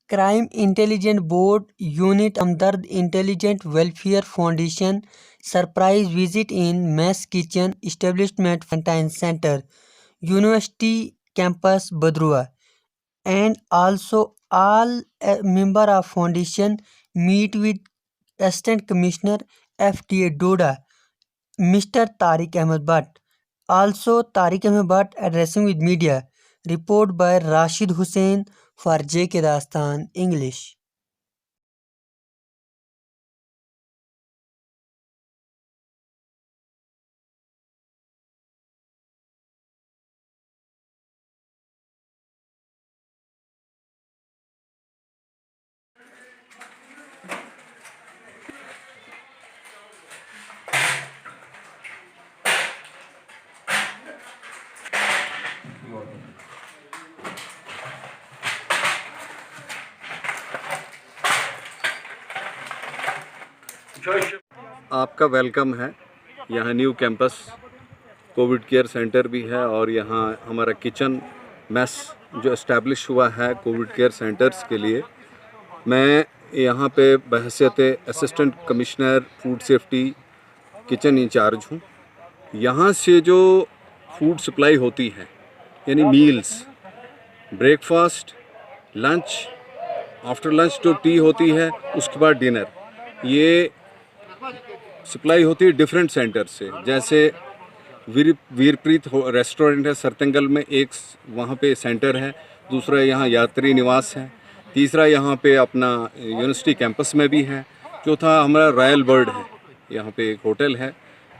Crime intelligence board unit, Hamdard intelligent welfare foundation, surprise visit in mess kitchen establishment valentine centre, university campus Badrua, and also all member of foundation meet with Assistant Commissioner FDA Doda, Mr. Tariq Ahmed Butt. Also Tariq Ahmed Butt addressing with media. Report by Rashid Hussain for JK Dastan English. आपका welcome है। यहाँ new campus Covid care centre भी है और यहाँ हमारा kitchen mess जो establish हुआ है कोविड केयर सेंटर्स के लिए। मैं यहाँ पे बहैसियत assistant commissioner food safety kitchen incharge हूँ। यहाँ से जो फूड सप्लाई होती है यानी meals, breakfast, lunch, after lunch तो टी होती है, उसके बाद डिनर, ये सप्लाई होती है डिफरेंट सेंटर से। जैसे वीरप्रीत रेस्टोरेंट है सरतंगल में, एक वहाँ पे सेंटर है, दूसरा यहाँ यात्री निवास है, तीसरा यहाँ पे अपना यूनिवर्सिटी कैंपस में भी है, चौथा हमारा रॉयल बर्ड है। यहाँ पे एक होटल है,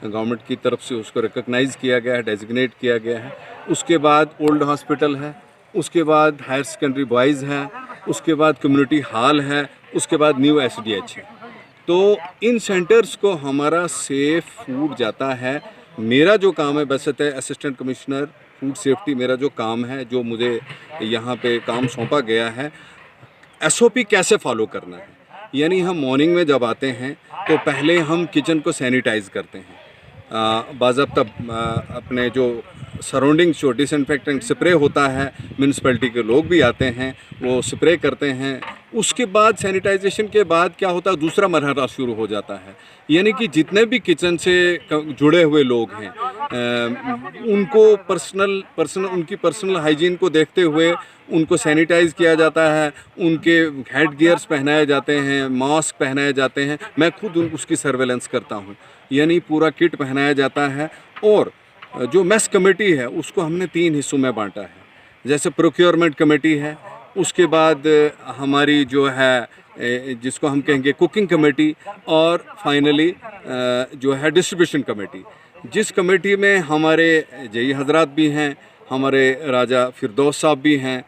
गवर्नमेंट की तरफ से उसको रिकॉग्नाइज़ किया गया है, डेजिग्नेट किया गया है। उसके बाद ओल्ड हॉस्पिटल है, उसके बाद हायर सेकेंडरी बॉयज़ है, उसके बाद कम्युनिटी हॉल है, उसके बाद न्यू SDH है। तो इन सेंटर्स को हमारा सेफ फूड जाता है। मेरा जो काम है वैसे तो असिस्टेंट कमिश्नर फूड सेफ्टी मेरा जो काम है, जो मुझे यहाँ पे काम सौंपा गया है, SOP कैसे फॉलो करना है। यानी हम मॉर्निंग में जब आते हैं तो पहले हम किचन को सैनिटाइज़ करते हैं, बाज़ाब्ता अपने जो सराउंडिंग जो डिसइंफेक्टेंट स्प्रे होता है, म्यूनसिपैलिटी के लोग भी आते हैं, वो स्प्रे करते हैं। उसके बाद सैनिटाइजेशन के बाद क्या होता है, दूसरा मरहला शुरू हो जाता है। यानी कि जितने भी किचन से जुड़े हुए लोग हैं उनको उनकी पर्सनल हाइजीन को देखते हुए उनको सैनिटाइज़ किया जाता है, उनके हेड गियर्स पहनाए जाते हैं, मास्क पहनाए जाते हैं। मैं खुद उसकी सर्वेलेंस करता हूँ, यानी पूरा किट पहनाया जाता है। और जो मेस कमेटी है उसको हमने 3 हिस्सों में बांटा है। जैसे प्रोक्योरमेंट कमेटी है, उसके बाद हमारी जो है जिसको हम कहेंगे कुकिंग कमेटी, और फाइनली जो है डिस्ट्रीब्यूशन कमेटी, जिस कमेटी में हमारे जई हजरात भी हैं, हमारे राजा फिरदौस साहब भी हैं,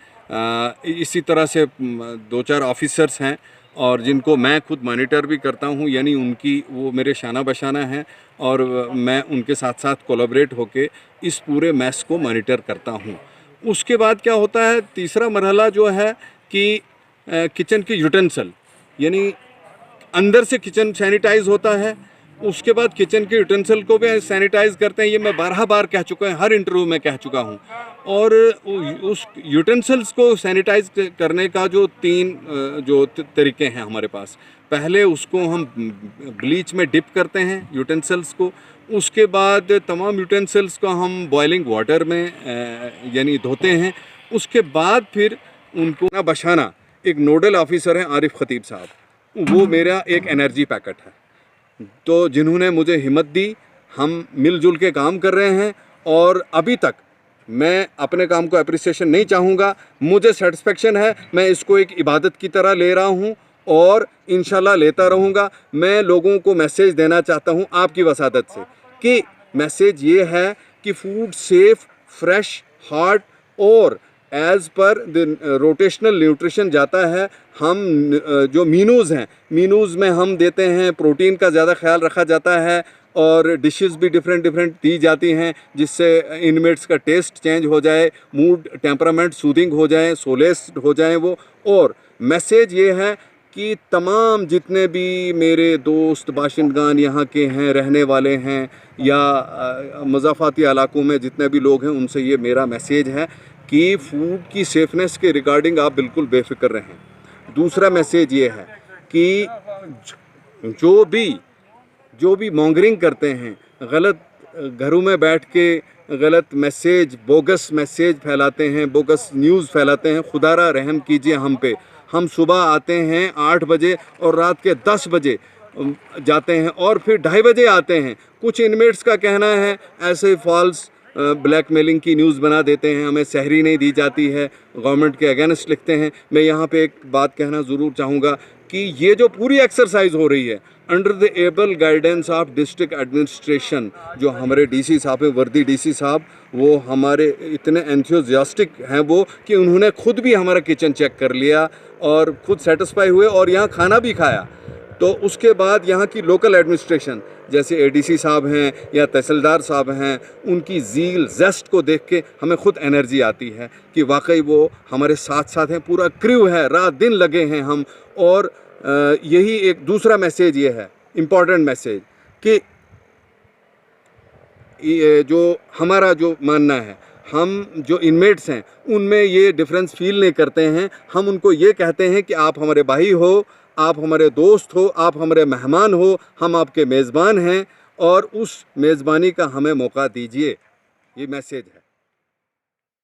इसी तरह से 2-4 ऑफिसर्स हैं और जिनको मैं खुद मॉनिटर भी करता हूँ। यानी उनकी वो मेरे शाना बशाना हैं और मैं उनके साथ साथ कोलैबोरेट होके इस पूरे मैस को मॉनिटर करता हूँ। उसके बाद क्या होता है, तीसरा मरहला जो है कि किचन की यूटेंसिल, यानी अंदर से किचन सैनिटाइज़ होता है, उसके बाद किचन के यूटेंसिल को भी सैनिटाइज़ करते हैं। ये मैं 12 बार कह चुका हूँ, हर इंटरव्यू में कह चुका हूँ। और उस यूटेंसिल्स को सैनिटाइज़ करने का जो 3 जो तरीके हैं हमारे पास। पहले उसको हम ब्लीच में डिप करते हैं यूटेंसिल्स को, उसके बाद तमाम यूटेंसिल्स को हम बॉइलिंग वाटर में यानी धोते हैं। उसके बाद फिर उनको ना बशाना, एक नोडल ऑफिसर हैं आरिफ खतीब साहब, वो मेरा एक एनर्जी पैकेट है, तो जिन्होंने मुझे हिम्मत दी। हम मिलजुल के काम कर रहे हैं और अभी तक मैं अपने काम को अप्रिसिएशन नहीं चाहूँगा, मुझे सेटिस्फेक्शन है। मैं इसको एक इबादत की तरह ले रहा हूँ और इंशाल्लाह लेता रहूँगा। मैं लोगों को मैसेज देना चाहता हूँ आपकी वसादत से, कि मैसेज ये है कि फूड सेफ, फ्रेश, हॉट और as per the rotational nutrition जाता है। हम जो मीनूज़ हैं, मीनूज़ में हम देते हैं, प्रोटीन का ज़्यादा ख्याल रखा जाता है और डिशेस भी डिफरेंट दी जाती हैं, जिससे इनमेट्स का टेस्ट चेंज हो जाए, मूड टेम्परामेंट सूदिंग हो जाए, सोलेस हो जाए वो। और मैसेज ये है कि तमाम जितने भी मेरे दोस्त बाशिंदगान यहाँ के हैं, रहने वाले हैं या मज़ाफ़ाती इलाकों में जितने भी लोग हैं, उनसे ये मेरा मैसेज है कि फ़ूड की सेफनेस के रिगार्डिंग आप बिल्कुल बेफिक्र रहें। दूसरा मैसेज ये है कि जो भी मॉन्गरिंग करते हैं, गलत घरों में बैठ के गलत मैसेज, बोगस मैसेज फैलाते हैं, बोगस न्यूज़ फैलाते हैं, खुदारा रहम कीजिए हम पे। हम सुबह आते हैं 8 बजे और रात के 10 बजे जाते हैं और फिर 2:30 बजे आते हैं। कुछ इनमेट्स का कहना है ऐसे फॉल्स ब्लैकमेलिंग की न्यूज़ बना देते हैं, हमें सहरी नहीं दी जाती है, गवर्नमेंट के अगेंस्ट लिखते हैं। मैं यहाँ पे एक बात कहना ज़रूर चाहूँगा कि ये जो पूरी एक्सरसाइज हो रही है under the able guidance of district administration, जो हमारे डीसी साहब हैं, वर्दी डीसी साहब, वो हमारे इतने एंथुसियास्टिक हैं वो कि उन्होंने खुद भी हमारा किचन चेक कर लिया और खुद सेटिस्फाई हुए और यहाँ खाना भी खाया। तो उसके बाद यहाँ की लोकल एडमिनिस्ट्रेशन जैसे एडीसी साहब हैं या तहसीलदार साहब हैं, उनकी ज़ील जेस्ट को देख के हमें खुद एनर्जी आती है कि वाकई वो हमारे साथ साथ हैं, पूरा क्रू है, रात दिन लगे हैं हम। और यही एक दूसरा मैसेज ये है, इम्पॉर्टेंट मैसेज, कि ये जो हमारा जो मानना है, हम जो इनमेट्स हैं उनमें ये डिफरेंस फील नहीं करते हैं। हम उनको ये कहते हैं कि आप हमारे भाई हो, आप हमारे दोस्त हो, आप हमारे मेहमान हो, हम आपके मेज़बान हैं और उस मेज़बानी का हमें मौका दीजिए। ये मैसेज है।